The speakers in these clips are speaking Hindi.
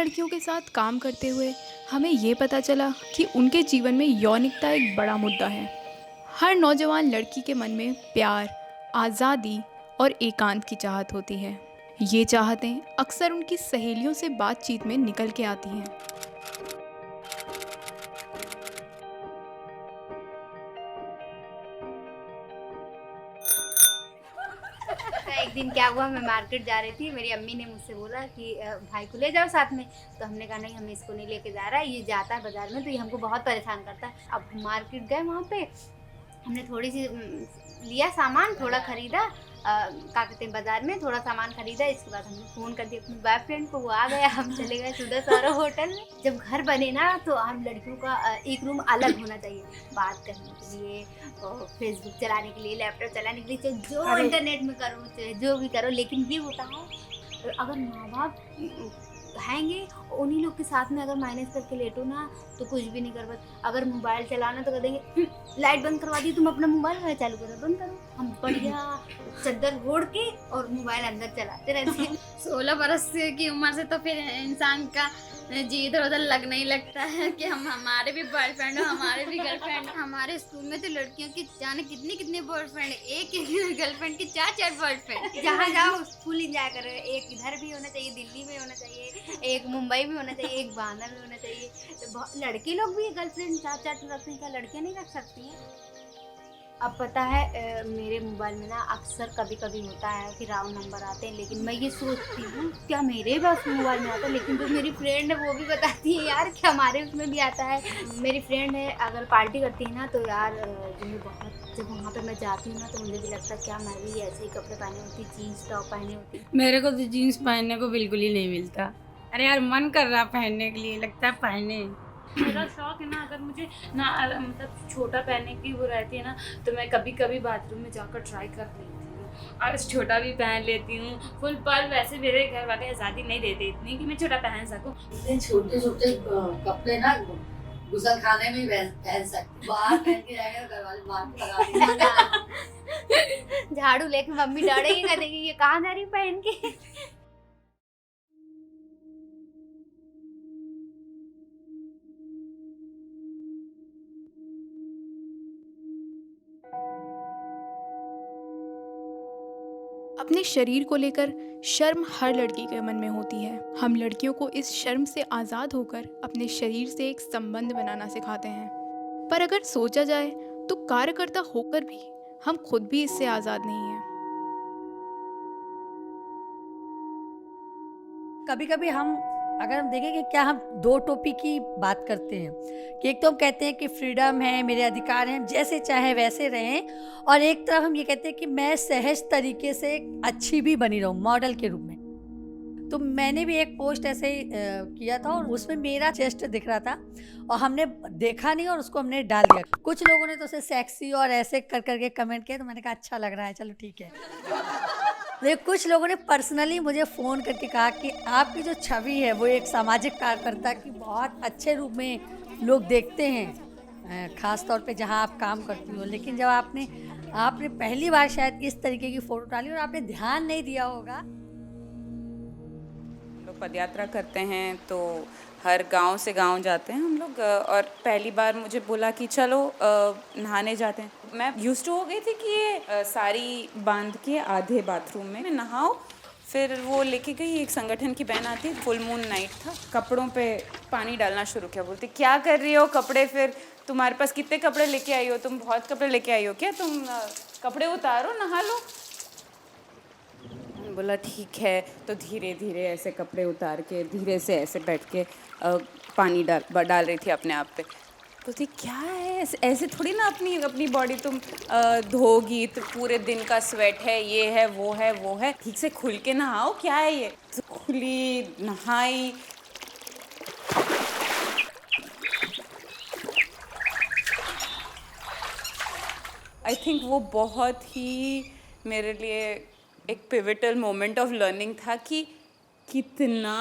लड़कियों के साथ काम करते हुए हमें ये पता चला कि उनके जीवन में यौनिकता एक बड़ा मुद्दा है। हर नौजवान लड़की के मन में प्यार, आज़ादी और एकांत की चाहत होती है। ये चाहतें अक्सर उनकी सहेलियों से बातचीत में निकल के आती हैं। तो एक दिन क्या हुआ, मैं मार्केट जा रही थी, मेरी अम्मी ने मुझसे बोला कि भाई को ले जाओ साथ में। तो हमने कहा नहीं, हमें इसको नहीं लेके जा रहा है, ये जाता है बाजार में तो ये हमको बहुत परेशान करता है। अब मार्केट गए, वहाँ पे हमने थोड़ी सी लिया सामान, थोड़ा खरीदा, क्या कहते हैं, बाजार में थोड़ा सामान खरीदा। इसके बाद हमने फ़ोन कर दिया अपने बॉयफ्रेंड को, वो आ गया, हम चले गए सुधा सौरभ होटल में। जब घर बने ना तो हम लड़कियों का एक रूम अलग होना चाहिए, बात करने के लिए, फेसबुक चलाने के लिए, लैपटॉप चलाने के लिए, चाहे जो इंटरनेट में करो, चाहे जो भी करो। लेकिन ये होता है अगर माँ बाप खाएँगे, उन्हीं लोग के साथ में अगर माइनस करके लेटो ना तो कुछ भी नहीं कर पाते। अगर मोबाइल चलाना तो कह देंगे लाइट बंद करवा दी, तुम अपना मोबाइल चालू करो, बंद करो। हम बढ़िया चद्दर ओढ़ के और मोबाइल अंदर चलाते रहते हैं। 16 बरस की उम्र से तो फिर इंसान का जी इधर उधर लगने ही लगता है कि हमारे भी बॉयफ्रेंड हो, हमारे भी गर्लफ्रेंड। हमारे स्कूल में तो लड़कियों की जाने कितनी कितनी बॉयफ्रेंड, एक गर्लफ्रेंड की 4-4 बॉयफ्रेंड। जहाँ जाओ फुल इंजॉय करो। एक इधर भी होना चाहिए, दिल्ली में होना चाहिए, एक मुंबई में होना चाहिए, एक बांदा में होना चाहिए। तो लड़के लोग भी गर्लफ्रेंड 4-4 रखते हैं, क्या लड़कियाँ नहीं रख सकती हैं? अब पता है मेरे मोबाइल में ना अक्सर कभी-कभी होता है कि रॉन्ग नंबर आते हैं, लेकिन मैं ये सोचती हूँ क्या मेरे बस मोबाइल में आता है? लेकिन जो मेरी फ्रेंड है वो भी बताती है यार कि हमारे उसमें भी आता है। मेरी फ्रेंड है, अगर पार्टी करती है ना तो यार मुझे बहुत, जब वहाँ पे मैं जाती हूँ ना तो मुझे भी लगता है क्या मैं भी ऐसे ही कपड़े पहने होती, जीन्स टॉप पहने होती। मेरे को तो जीन्स पहनने को बिल्कुल ही नहीं मिलता। अरे यार मन कर रहा पहनने के लिए, लगता है पहने। मेरा शौक है ना, अगर मुझे ना मतलब छोटा पहनने की वो रहती है ना, तो मैं कभी कभी बाथरूम में जाकर ट्राई कर लेती हूँ और छोटा भी पहन लेती हूँ फुल। पर वैसे मेरे घर वाले आज़ादी नहीं देते इतनी कि मैं छोटा पहन सकूँ। इतने छोटे छोटे कपड़े ना गुसल खाने में ही पहन सकते, बाहर पहन के जाएगा घर वाले बाहर लगा देंगे। झाड़ू लेके मम्मी डरेगी, कहेगी ये कहाँ जा रही है पहन के। अपने शरीर को लेकर शर्म हर लड़की के मन में होती है। हम लड़कियों को इस शर्म से आज़ाद होकर अपने शरीर से एक संबंध बनाना सिखाते हैं। पर अगर सोचा जाए तो कार्यकर्ता होकर भी हम खुद भी इससे आज़ाद नहीं हैं। कभी कभी हम अगर हम देखें कि क्या हम दो टोपी की बात करते हैं कि एक तो हम कहते हैं कि फ्रीडम है, मेरे अधिकार हैं, हम जैसे चाहे वैसे रहें, और एक तरफ हम ये कहते हैं कि मैं सहज तरीके से अच्छी भी बनी रहूं मॉडल के रूप में। तो मैंने भी एक पोस्ट ऐसे ही किया था और उसमें मेरा चेस्ट दिख रहा था और हमने देखा नहीं और उसको हमने डाल दिया। कुछ लोगों ने तो उसे सेक्सी और ऐसे कर करके कमेंट किया, तो मैंने कहा अच्छा लग रहा है, चलो ठीक है। लेकिन कुछ लोगों ने पर्सनली मुझे फ़ोन करके कहा कि आपकी जो छवि है वो एक सामाजिक कार्यकर्ता की बहुत अच्छे रूप में लोग देखते हैं, ख़ास तौर पे जहाँ आप काम करती हो। लेकिन जब आपने आपने पहली बार शायद इस तरीके की फ़ोटो डाली और आपने ध्यान नहीं दिया होगा। लोग पदयात्रा करते हैं तो हर गांव से गांव जाते हैं हम लोग, और पहली बार मुझे बोला कि चलो नहाने जाते हैं। मैं यूज्ड टू हो गई थी कि ये साड़ी बांध के आधे बाथरूम में नहाओ। फिर वो लेके गई, एक संगठन की बहन आती, फुल मून नाइट था, कपड़ों पे पानी डालना शुरू किया। बोलती क्या कर रही हो कपड़े, फिर तुम्हारे पास कितने कपड़े लेके आई हो, तुम बहुत कपड़े लेके आई हो क्या, तुम कपड़े उतारो नहा लो। बोला ठीक है। तो धीरे धीरे ऐसे कपड़े उतार के धीरे से ऐसे बैठ के पानी डाल रही थी अपने आप पे। बोलती क्या है, ऐसे थोड़ी ना अपनी बॉडी तुम धोगी, तो पूरे दिन का स्वेट है, ये है वो है वो है, ठीक से खुल के नहाओ, क्या है ये। तो खुली, नहाई। आई थिंक वो बहुत ही मेरे लिए एक पिवटल मोमेंट ऑफ लर्निंग था कि कितना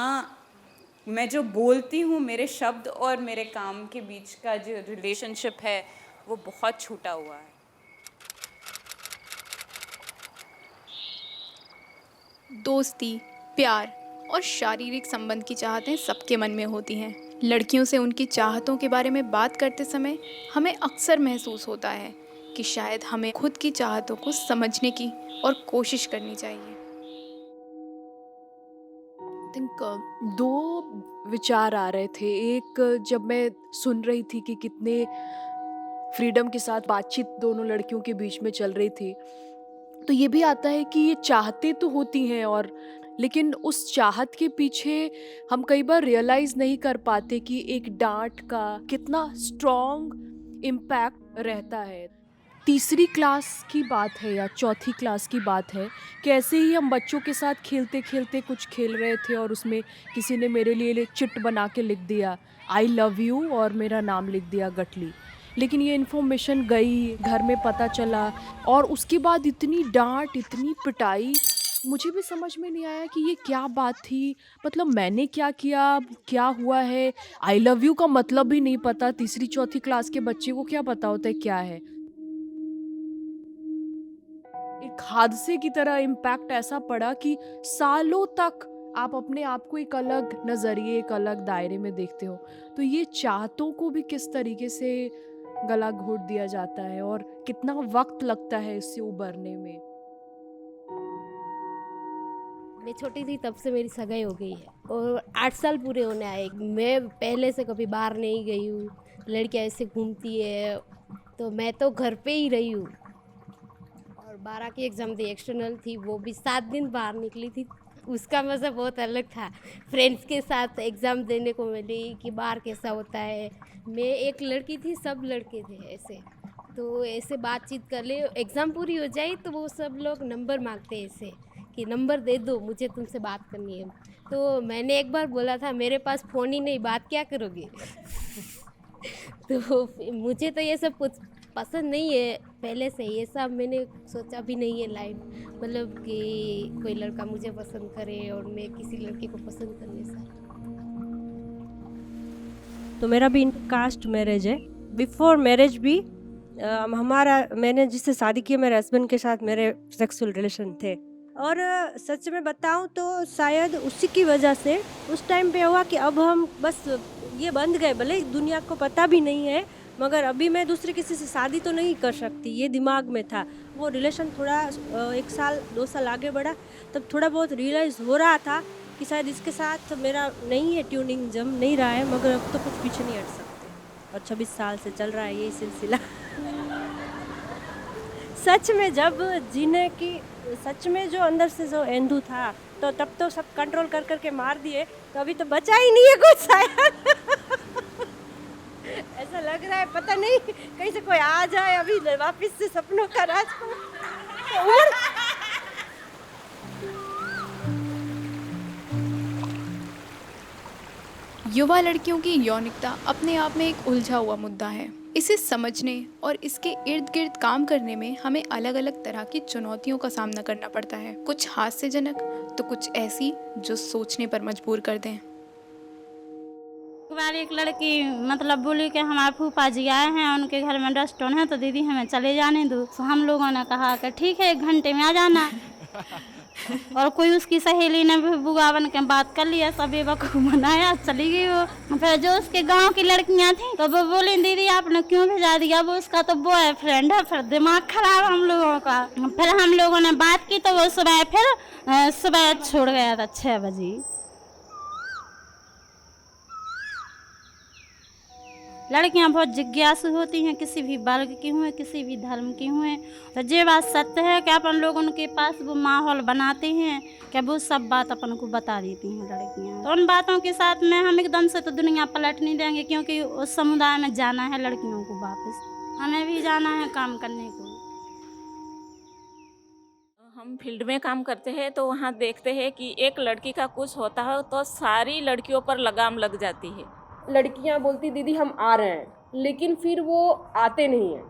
मैं जो बोलती हूँ, मेरे शब्द और मेरे काम के बीच का जो रिलेशनशिप है वो बहुत छूटा हुआ है। दोस्ती, प्यार, और शारीरिक संबंध की चाहतें सबके मन में होती हैं। लड़कियों से उनकी चाहतों के बारे में बात करते समय हमें अक्सर महसूस होता है कि शायद हमें खुद की चाहतों को समझने की और कोशिश करनी चाहिए। थिंक दो विचार आ रहे थे। एक, जब मैं सुन रही थी कि कितने फ्रीडम के साथ बातचीत दोनों लड़कियों के बीच में चल रही थी, तो ये भी आता है कि ये चाहते तो होती हैं, और लेकिन उस चाहत के पीछे हम कई बार रियलाइज नहीं कर पाते कि एक डांट का कितना स्ट्रॉन्ग इम्पैक्ट रहता है। तीसरी क्लास की बात है या चौथी क्लास की बात है कि ऐसे ही हम बच्चों के साथ खेलते खेलते कुछ खेल रहे थे और उसमें किसी ने मेरे लिए चिट बना के लिख दिया आई लव यू और मेरा नाम लिख दिया गटली। लेकिन ये इन्फॉर्मेशन गई, घर में पता चला, और उसके बाद इतनी डांट, इतनी पिटाई, मुझे भी समझ में नहीं आया कि ये क्या बात थी। मतलब मैंने क्या किया, क्या हुआ है। आई लव यू का मतलब भी नहीं पता। तीसरी चौथी क्लास के बच्चे को क्या पता होता है क्या है। एक हादसे की तरह इम्पैक्ट ऐसा पड़ा कि सालों तक आप अपने आप को एक अलग नज़रिए, एक अलग दायरे में देखते हो। तो ये चाहतों को भी किस तरीके से गला घोट दिया जाता है और कितना वक्त लगता है इससे उबरने में। मैं छोटी थी तब से मेरी सगाई हो गई है और 8 साल पूरे होने आए। मैं पहले से कभी बाहर नहीं गई हूँ। लड़कियाँ ऐसे घूमती है तो मैं तो घर पे ही रही हूँ। और 12 की एग्ज़ाम थी, एक्सटर्नल थी, वो भी 7 दिन बाहर निकली थी। उसका मज़ा बहुत अलग था। फ्रेंड्स के साथ एग्ज़ाम देने को मिली कि बाहर कैसा होता है। मैं एक लड़की थी, सब लड़के थे ऐसे, तो ऐसे बातचीत कर ले। एग्ज़ाम पूरी हो जाए तो वो सब लोग नंबर मांगते हैं ऐसे कि नंबर दे दो, मुझे तुमसे बात करनी है। तो मैंने एक बार बोला था मेरे पास फ़ोन ही नहीं, बात क्या करोगे। तो मुझे तो ये सब कुछ पसंद नहीं है पहले से। ये सब मैंने सोचा भी नहीं है लाइफ, मतलब कि कोई लड़का मुझे पसंद करे और मैं किसी लड़के को पसंद करने से। तो मेरा भी कास्ट मैरिज है। बिफोर मैरिज भी मैंने जिससे शादी की मेरे हस्बैंड के साथ मेरे सेक्सुअल रिलेशन थे। और सच में बताऊं तो शायद उसी की वजह से उस टाइम पे हुआ कि अब हम बस ये बंध गए। भले दुनिया को पता भी नहीं है, मगर अभी मैं दूसरे किसी से शादी तो नहीं कर सकती, ये दिमाग में था। वो रिलेशन थोड़ा 1 साल 2 साल आगे बढ़ा, तब थोड़ा बहुत रियलाइज़ हो रहा था कि शायद इसके साथ मेरा नहीं है, ट्यूनिंग जम नहीं रहा है, मगर अब तो कुछ पीछे नहीं हट सकते। और 26 साल से चल रहा है यही सिलसिला। सच में जब जीने की, सच में जो अंदर से जो एंधू था, तो तब तो सब कंट्रोल कर करके मार दिए, तो अभी तो बचा ही नहीं है कुछ शायद। ऐसा लग रहा है पता नहीं कहीं से कोई आ जाए अभी वापस से सपनों का राजकुमार। युवा लड़कियों की यौनिकता अपने आप में एक उलझा हुआ मुद्दा है। इसे समझने और इसके इर्द गिर्द काम करने में हमें अलग अलग तरह की चुनौतियों का सामना करना पड़ता है। कुछ हास्यजनक तो कुछ ऐसी जो सोचने पर मजबूर कर दें। एक बार एक लड़की मतलब बोली कि हमारे फूफा जी आए हैं, उनके घर में डस्टोन है, तो दीदी हमें चले जाने दो। तो हम लोगों ने कहा कि ठीक है 1 घंटे में आ जाना। और कोई उसकी सहेली ने भी बुआ बन के बात कर लिया, सब बेवकूफ़ बनाया, चली गई वो। फिर जो उसके गांव की लड़कियां थी तो वो बोली दीदी आपने क्यों भेजा दिया, वो उसका तो बॉयफ्रेंड है। फिर दिमाग खराब हम लोगों का। फिर हम लोगों ने बात की तो वो सुबह छोड़ गया था 6 बजे। लड़कियां बहुत जिज्ञासु होती हैं, किसी भी वर्ग की हुए, किसी भी धर्म की हुए। तो ये बात सत्य है कि अपन लोग उनके पास वो माहौल बनाते हैं कि वो सब बात अपन को बता देती हैं लड़कियां। तो उन बातों के साथ में हम एकदम से तो दुनिया पलट नहीं देंगे, क्योंकि उस समुदाय में जाना है लड़कियों को वापस, हमें भी जाना है काम करने को। हम फील्ड में काम करते हैं तो वहाँ देखते हैं कि एक लड़की का कुछ होता है तो सारी लड़कियों पर लगाम लग जाती है। लड़कियां बोलती दीदी हम आ रहे हैं, लेकिन फिर वो आते नहीं हैं।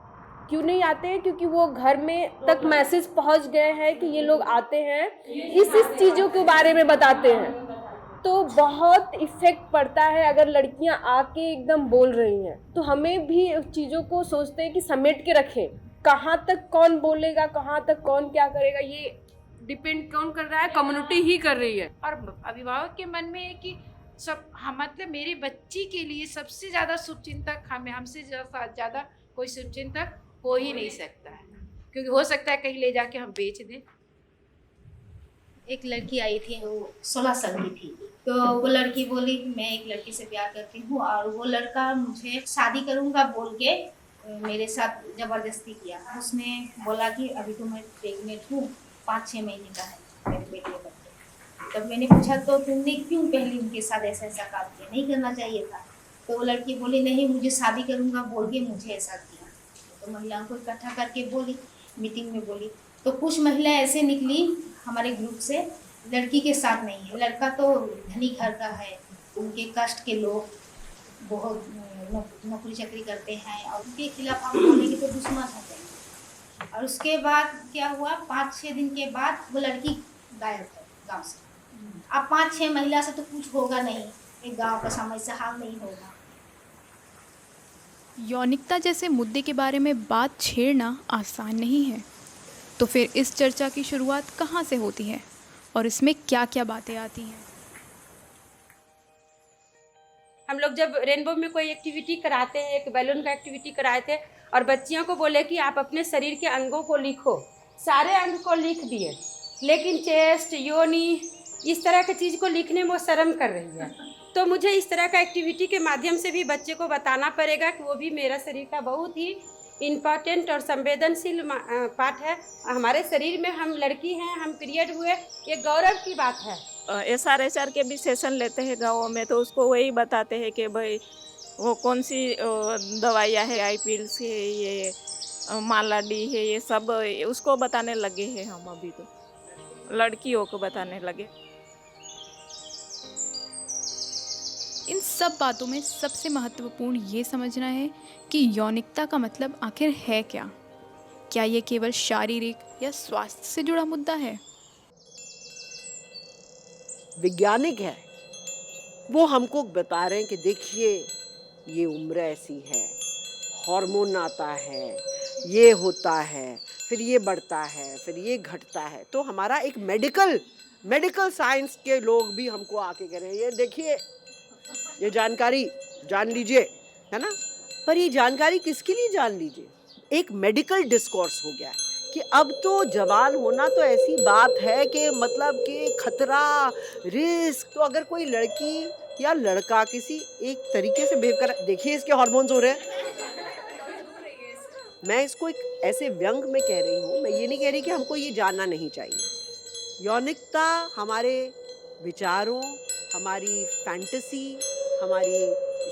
क्यों नहीं आते हैं? क्योंकि वो घर में तक मैसेज पहुंच गए हैं कि ये लोग आते हैं, इस चीज़ों के बारे में बताते हैं। तो बहुत इफ़ेक्ट पड़ता है अगर लड़कियां आके एकदम बोल रही हैं। तो हमें भी चीज़ों को सोचते हैं कि समेट के रखें, कहाँ तक कौन बोलेगा, कहाँ तक कौन क्या करेगा, ये डिपेंड कौन कर रहा है? कम्युनिटी ही कर रही है। और अभिभावक के मन में है कि सब हम मतलब मेरी बच्ची के लिए सबसे ज़्यादा शुभचिंतक हमसे ज़्यादा कोई शुभचिंतक हो ही नहीं सकता है, क्योंकि हो सकता है कहीं ले जाके हम बेच दें। एक लड़की आई थी, वो 16 साल की थी, तो वो लड़की बोली मैं एक लड़की से प्यार करती हूँ और वो लड़का मुझे शादी करूँगा बोल के मेरे साथ ज़बरदस्ती किया। उसने बोला कि अभी तो मैं प्रेग्नेंट हूँ, 5-6 महीने का है मेरे बेटे का बच्चा। तब मैंने पूछा तो तुमने क्यों पहले उनके साथ ऐसा काम किया, नहीं करना चाहिए था? तो वो लड़की बोली नहीं, मुझे शादी करूँगा बोल के मुझे ऐसा किया। तो महिलाओं को इकट्ठा करके बोली, मीटिंग में बोली, तो कुछ महिलाएं ऐसे निकली हमारे ग्रुप से, लड़की के साथ नहीं है, लड़का तो धनी घर का है, उनके कष्ट के लोग बहुत नौकरी चाकरी करते हैं और उनके खिलाफ हम बोलेंगे तो दुश्मन हो जाएंगे। और उसके बाद क्या हुआ, 5-6 दिन के बाद वो लड़की गायब है गाँव से। अब 5-6 महिला से तो कुछ होगा नहीं, एक गाँव का समस्या हल नहीं होगा। यौनिकता जैसे मुद्दे के बारे में बात छेड़ना आसान नहीं है, तो फिर इस चर्चा की शुरुआत कहाँ से होती है और इसमें क्या क्या बातें आती हैं? हम लोग जब रेनबो में कोई एक्टिविटी कराते हैं, एक बैलून का एक्टिविटी कराए थे और बच्चियों को बोले कि आप अपने शरीर के अंगों को लिखो, सारे अंग को लिख दिए, लेकिन चेस्ट, योनि, इस तरह की चीज़ को लिखने में वो शर्म कर रही है। तो मुझे इस तरह का एक्टिविटी के माध्यम से भी बच्चे को बताना पड़ेगा कि वो भी मेरा शरीर का बहुत ही इम्पॉर्टेंट और संवेदनशील पार्ट है। हमारे शरीर में हम लड़की हैं, हम पीरियड हुए, ये गौरव की बात है। SRHR के भी सेशन लेते हैं गाँवों में, तो उसको वही बताते हैं कि भाई वो कौन सी दवाइयाँ है, आई पिल्स है, ये माला डी है, ये सब उसको बताने लगे हैं हम। अभी तो लड़कियों को बताने लगे। इन सब बातों में सबसे महत्वपूर्ण ये समझना है कि यौनिकता का मतलब आखिर है क्या? क्या ये केवल शारीरिक या स्वास्थ्य से जुड़ा मुद्दा है? वैज्ञानिक है, वो हमको बता रहे हैं कि देखिए ये उम्र ऐसी है, हार्मोन आता है, ये होता है, फिर ये बढ़ता है, फिर ये घटता है। तो हमारा एक मेडिकल साइंस के लोग भी हमको आके कह रहे हैं ये देखिए, ये जानकारी जान लीजिए, है ना। पर ये जानकारी किसके लिए जान लीजिए? एक मेडिकल डिस्कोर्स हो गया है कि अब तो जवान होना तो ऐसी बात है कि मतलब कि खतरा, रिस्क। तो अगर कोई लड़की या लड़का किसी एक तरीके से बिहेव कर, देखिए इसके हार्मोन्स हो रहे हैं। मैं इसको एक ऐसे व्यंग में कह रही हूँ, मैं ये नहीं कह रही कि हमको ये जानना नहीं चाहिए। यौनिकता हमारे विचारों, हमारी फैंटेसी, हमारी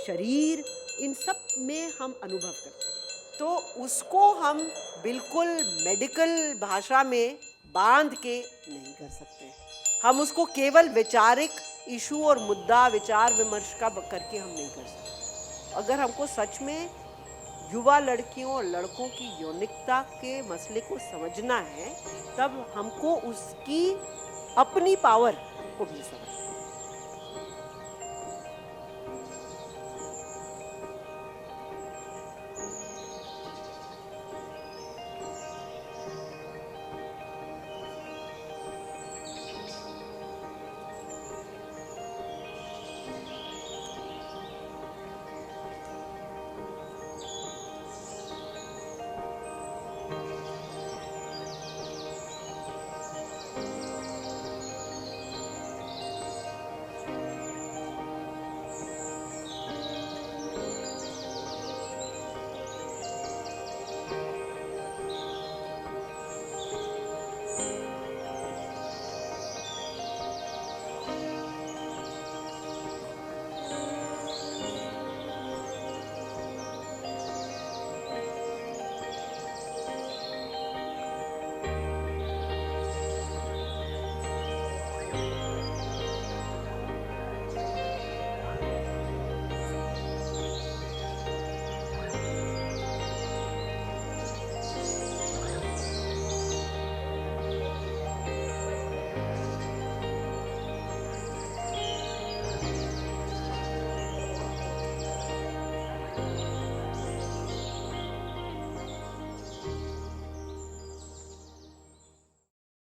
शरीर, इन सब में हम अनुभव करते हैं। तो उसको हम बिल्कुल मेडिकल भाषा में बांध के नहीं कर सकते। हम उसको केवल वैचारिक इशू और मुद्दा विचार विमर्श का करके हम नहीं कर सकते। अगर हमको सच में युवा लड़कियों और लड़कों की यौनिकता के मसले को समझना है, तब हमको उसकी अपनी पावर को भी समझना है।